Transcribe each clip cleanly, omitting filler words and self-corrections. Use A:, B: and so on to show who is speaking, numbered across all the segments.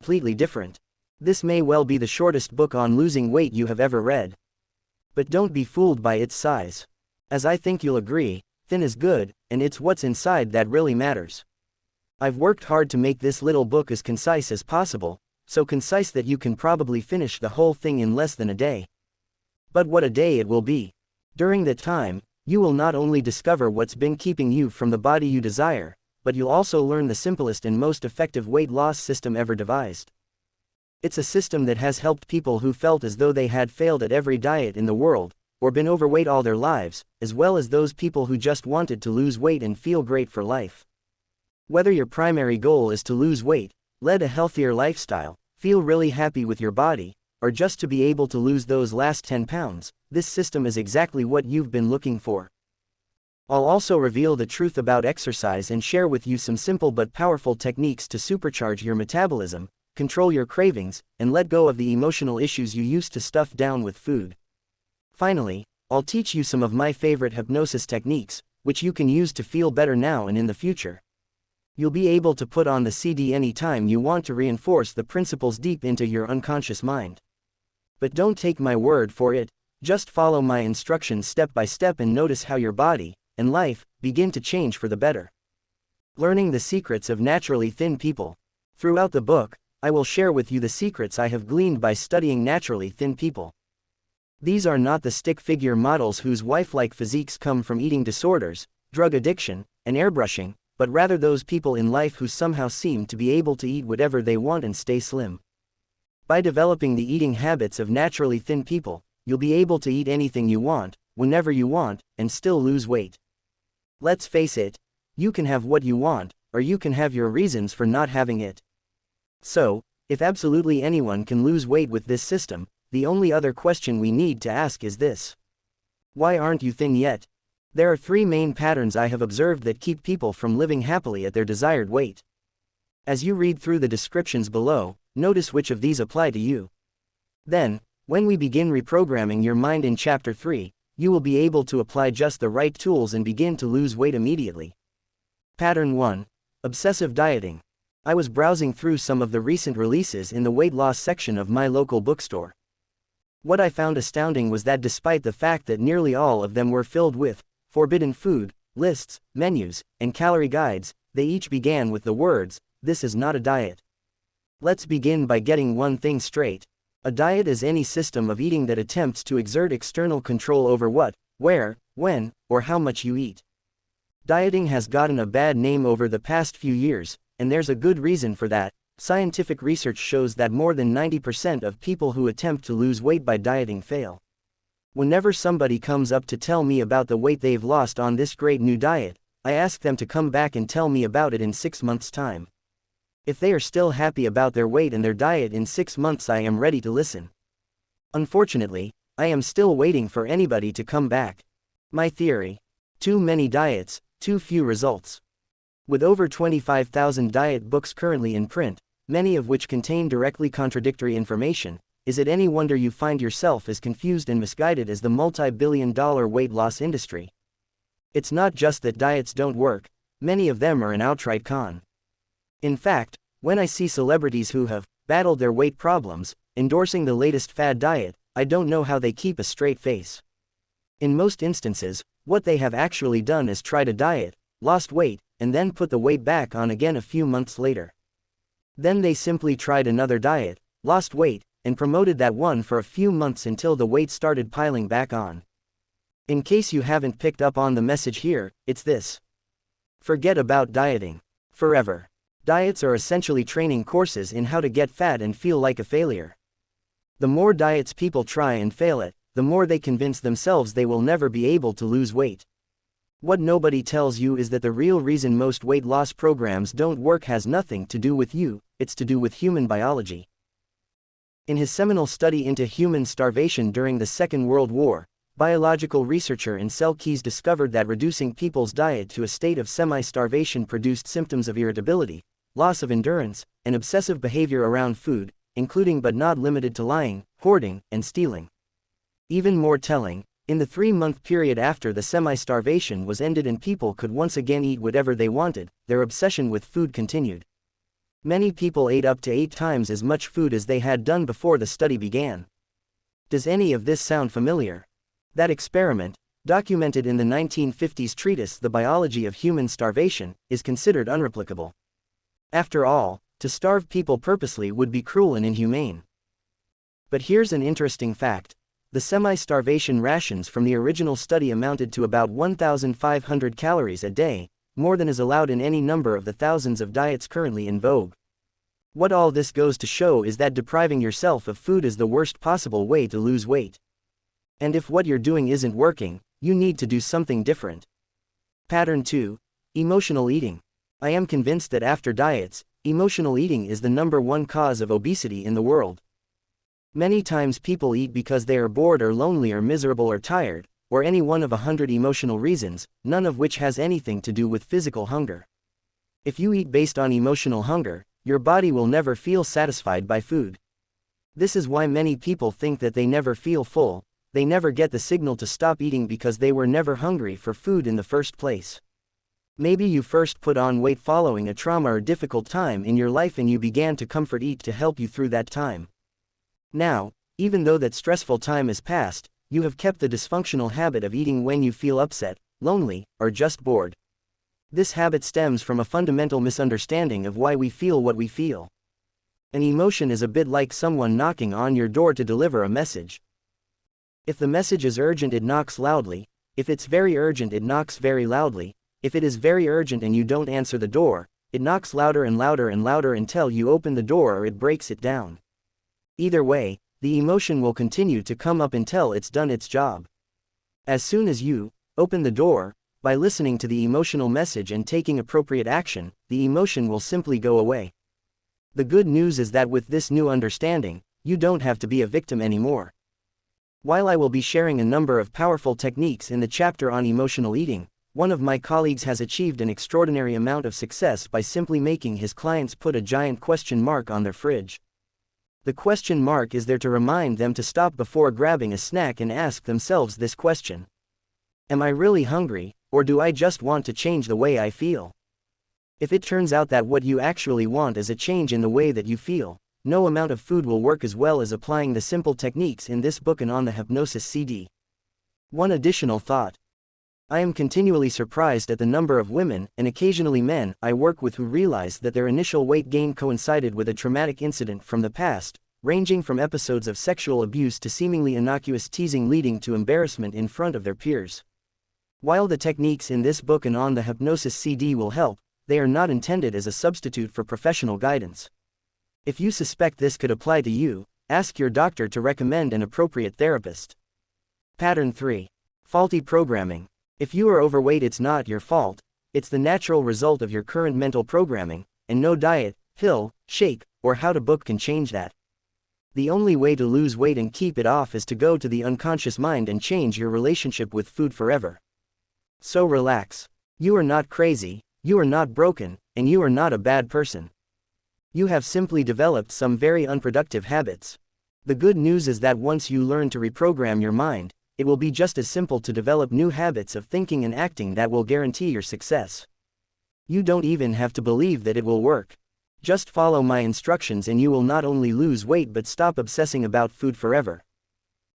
A: completely different. This may well be the shortest book on losing weight you have ever read. But don't be fooled by its size. As I think you'll agree, thin is good, and it's what's inside that really matters. I've worked hard to make this little book as concise as possible, so concise that you can probably finish the whole thing in less than a day. But what a day it will be! During that time, you will not only discover what's been keeping you from the body you desire, but you'll also learn the simplest and most effective weight loss system ever devised. It's a system that has helped people who felt as though they had failed at every diet in the world, or been overweight all their lives, as well as those people who just wanted to lose weight and feel great for life. Whether your primary goal is to lose weight, lead a healthier lifestyle, feel really happy with your body, or just to be able to lose those last 10 pounds, this system is exactly what you've been looking for. I'll also reveal the truth about exercise and share with you some simple but powerful techniques to supercharge your metabolism, control your cravings, and let go of the emotional issues you used to stuff down with food. Finally, I'll teach you some of my favorite hypnosis techniques, which you can use to feel better now and in the future. You'll be able to put on the CD anytime you want to reinforce the principles deep into your unconscious mind. But don't take my word for it, just follow my instructions step by step and notice how your body and life begin to change for the better. Learning the secrets of naturally thin people. Throughout the book, I will share with you the secrets I have gleaned by studying naturally thin people. These are not the stick figure models whose wife-like physiques come from eating disorders, drug addiction, and airbrushing, but rather those people in life who somehow seem to be able to eat whatever they want and stay slim. By developing the eating habits of naturally thin people, you'll be able to eat anything you want, whenever you want, and still lose weight. Let's face it, you can have what you want, or you can have your reasons for not having it. So, if absolutely anyone can lose weight with this system, the only other question we need to ask is this: why aren't you thin yet? There are three main patterns I have observed that keep people from living happily at their desired weight. As you read through the descriptions below, notice which of these apply to you. Then, when we begin reprogramming your mind in Chapter 3, you will be able to apply just the right tools and begin to lose weight immediately. Pattern 1. Obsessive dieting. I was browsing through some of the recent releases in the weight loss section of my local bookstore. What I found astounding was that despite the fact that nearly all of them were filled with forbidden food lists, menus, and calorie guides, they each began with the words, "This is not a diet." Let's begin by getting one thing straight. A diet is any system of eating that attempts to exert external control over what, where, when, or how much you eat. Dieting has gotten a bad name over the past few years, and there's a good reason for that. Scientific research shows that more than 90% of people who attempt to lose weight by dieting fail. Whenever somebody comes up to tell me about the weight they've lost on this great new diet, I ask them to come back and tell me about it in 6 months' time. If they are still happy about their weight and their diet in 6 months, I am ready to listen. Unfortunately, I am still waiting for anybody to come back. My theory: too many diets, too few results. With over 25,000 diet books currently in print, many of which contain directly contradictory information, is it any wonder you find yourself as confused and misguided as the multi-billion-dollar weight loss industry? It's not just that diets don't work, many of them are an outright con. In fact, when I see celebrities who have battled their weight problems, endorsing the latest fad diet, I don't know how they keep a straight face. In most instances, what they have actually done is tried a diet, lost weight, and then put the weight back on again a few months later. Then they simply tried another diet, lost weight, and promoted that one for a few months until the weight started piling back on. In case you haven't picked up on the message here, it's this: forget about dieting forever. Diets are essentially training courses in how to get fat and feel like a failure. The more diets people try and fail at, the more they convince themselves they will never be able to lose weight. What nobody tells you is that the real reason most weight loss programs don't work has nothing to do with you, it's to do with human biology. In his seminal study into human starvation during the Second World War, biological researcher Ancel Keys discovered that reducing people's diet to a state of semi-starvation produced symptoms of irritability, loss of endurance, and obsessive behavior around food, including but not limited to lying, hoarding, and stealing. Even more telling, in the 3-month period after the semi-starvation was ended and people could once again eat whatever they wanted, their obsession with food continued. Many people ate up to 8 times as much food as they had done before the study began. Does any of this sound familiar? That experiment, documented in the 1950s treatise The Biology of Human Starvation, is considered unreplicable. After all, to starve people purposely would be cruel and inhumane. But here's an interesting fact. The semi-starvation rations from the original study amounted to about 1,500 calories a day, more than is allowed in any number of the thousands of diets currently in vogue. What all this goes to show is that depriving yourself of food is the worst possible way to lose weight. And if what you're doing isn't working, you need to do something different. Pattern 2. Emotional eating. I am convinced that after diets, emotional eating is the #1 cause of obesity in the world. Many times people eat because they are bored or lonely or miserable or tired, or any one of 100 emotional reasons, none of which has anything to do with physical hunger. If you eat based on emotional hunger, your body will never feel satisfied by food. This is why many people think that they never feel full. They never get the signal to stop eating because they were never hungry for food in the first place. Maybe you first put on weight following a trauma or difficult time in your life and you began to comfort eat to help you through that time. Now, even though that stressful time is past, you have kept the dysfunctional habit of eating when you feel upset, lonely, or just bored. This habit stems from a fundamental misunderstanding of why we feel what we feel. An emotion is a bit like someone knocking on your door to deliver a message. If the message is urgent, it knocks loudly. If it's very urgent, it knocks very loudly. If it is very urgent and you don't answer the door, it knocks louder and louder and louder until you open the door or it breaks it down. Either way, the emotion will continue to come up until it's done its job. As soon as you open the door, by listening to the emotional message and taking appropriate action, the emotion will simply go away. The good news is that with this new understanding, you don't have to be a victim anymore. While I will be sharing a number of powerful techniques in the chapter on emotional eating, one of my colleagues has achieved an extraordinary amount of success by simply making his clients put a giant question mark on their fridge. The question mark is there to remind them to stop before grabbing a snack and ask themselves this question. Am I really hungry, or do I just want to change the way I feel? If it turns out that what you actually want is a change in the way that you feel, no amount of food will work as well as applying the simple techniques in this book and on the Hypnosis CD. One additional thought. I am continually surprised at the number of women, and occasionally men, I work with who realize that their initial weight gain coincided with a traumatic incident from the past, ranging from episodes of sexual abuse to seemingly innocuous teasing leading to embarrassment in front of their peers. While the techniques in this book and on the Hypnosis CD will help, they are not intended as a substitute for professional guidance. If you suspect this could apply to you, ask your doctor to recommend an appropriate therapist. Pattern 3. Faulty programming. If you are overweight, it's not your fault, it's the natural result of your current mental programming, and no diet, pill, shake, or how to book can change that. The only way to lose weight and keep it off is to go to the unconscious mind and change your relationship with food forever. So relax. You are not crazy, you are not broken, and you are not a bad person. You have simply developed some very unproductive habits. The good news is that once you learn to reprogram your mind, it will be just as simple to develop new habits of thinking and acting that will guarantee your success. You don't even have to believe that it will work. Just follow my instructions and you will not only lose weight but stop obsessing about food forever.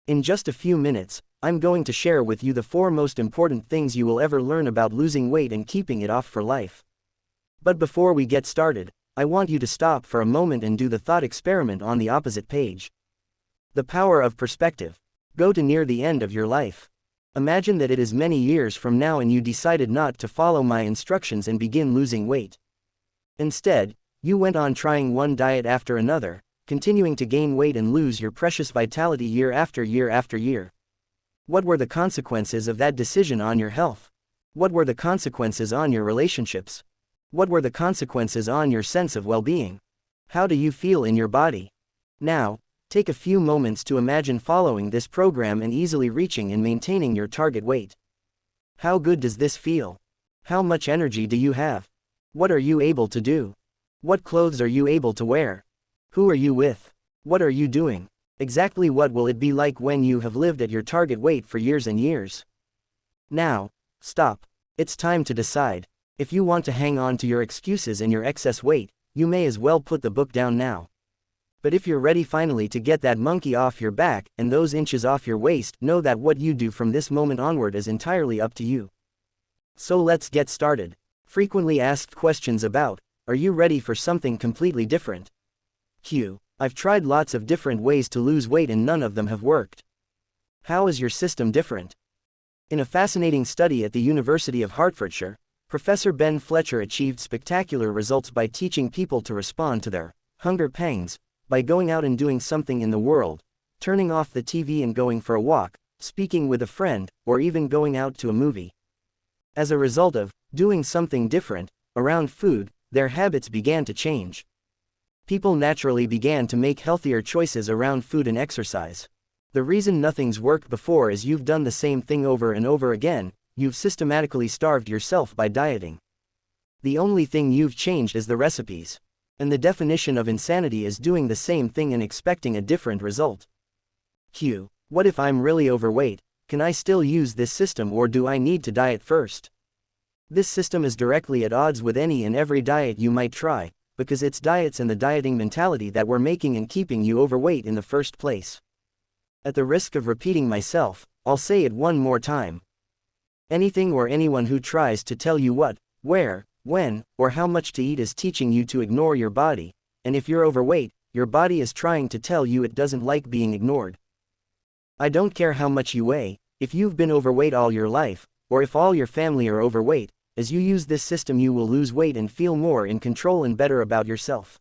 A: In just a few minutes, I'm going to share with you the 4 most important things you will ever learn about losing weight and keeping it off for life. But before we get started, I want you to stop for a moment and do the thought experiment on the opposite page. The power of perspective. Go to near the end of your life. Imagine that it is many years from now and you decided not to follow my instructions and begin losing weight. Instead, you went on trying one diet after another, continuing to gain weight and lose your precious vitality year after year after year. What were the consequences of that decision on your health? What were the consequences on your relationships? What were the consequences on your sense of well-being? How do you feel in your body? Now, take a few moments to imagine following this program and easily reaching and maintaining your target weight. How good does this feel? How much energy do you have? What are you able to do? What clothes are you able to wear? Who are you with? What are you doing? Exactly what will it be like when you have lived at your target weight for years and years? Now, stop. It's time to decide. If you want to hang on to your excuses and your excess weight, you may as well put the book down now. But if you're ready finally to get that monkey off your back and those inches off your waist, know that what you do from this moment onward is entirely up to you. So let's get started. Frequently asked questions about, are you ready for something completely different? Q. I've tried lots of different ways to lose weight and none of them have worked. How is your system different? In a fascinating study at the University of Hertfordshire, Professor Ben Fletcher achieved spectacular results by teaching people to respond to their hunger pangs by going out and doing something in the world, turning off the TV and going for a walk, speaking with a friend, or even going out to a movie. As a result of doing something different around food, their habits began to change. People naturally began to make healthier choices around food and exercise. The reason nothing's worked before is you've done the same thing over and over again. You've systematically starved yourself by dieting. The only thing you've changed is the recipes. And the definition of insanity is doing the same thing and expecting a different result. Q. What if I'm really overweight? Can I still use this system or do I need to diet first? This system is directly at odds with any and every diet you might try, because it's diets and the dieting mentality that were making and keeping you overweight in the first place. At the risk of repeating myself, I'll say it one more time. Anything or anyone who tries to tell you what, where, when, or how much to eat is teaching you to ignore your body, and if you're overweight, your body is trying to tell you it doesn't like being ignored. I don't care how much you weigh, if you've been overweight all your life, or if all your family are overweight, as you use this system you will lose weight and feel more in control and better about yourself.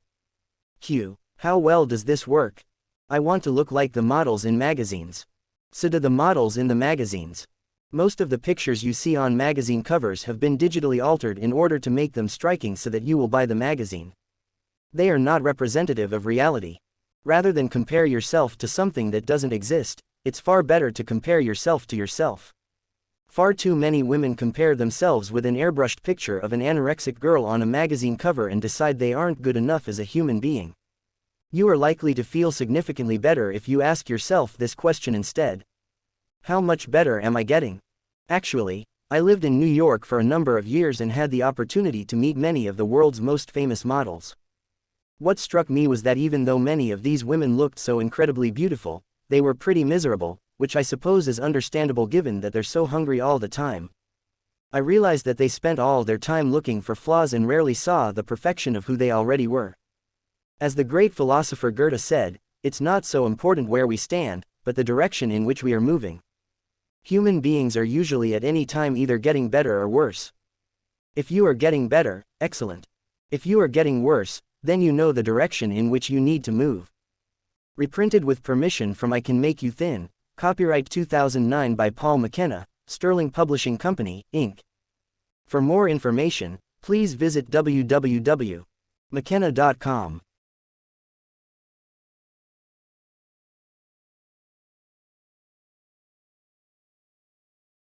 A: Q. How well does this work? I want to look like the models in magazines. So do the models in the magazines. Most of the pictures you see on magazine covers have been digitally altered in order to make them striking so that you will buy the magazine. They are not representative of reality. Rather than compare yourself to something that doesn't exist, it's far better to compare yourself to yourself. Far too many women compare themselves with an airbrushed picture of an anorexic girl on a magazine cover and decide they aren't good enough as a human being. You are likely to feel significantly better if you ask yourself this question instead. How much better am I getting? Actually, I lived in New York for a number of years and had the opportunity to meet many of the world's most famous models. What struck me was that even though many of these women looked so incredibly beautiful, they were pretty miserable, which I suppose is understandable given that they're so hungry all the time. I realized that they spent all their time looking for flaws and rarely saw the perfection of who they already were. As the great philosopher Goethe said, it's not so important where we stand, but the direction in which we are moving. Human beings are usually at any time either getting better or worse. If you are getting better, excellent. If you are getting worse, then you know the direction in which you need to move. Reprinted with permission from I Can Make You Thin. Copyright 2009 by Paul McKenna, Sterling Publishing Company, Inc. For more information, please visit www.mckenna.com.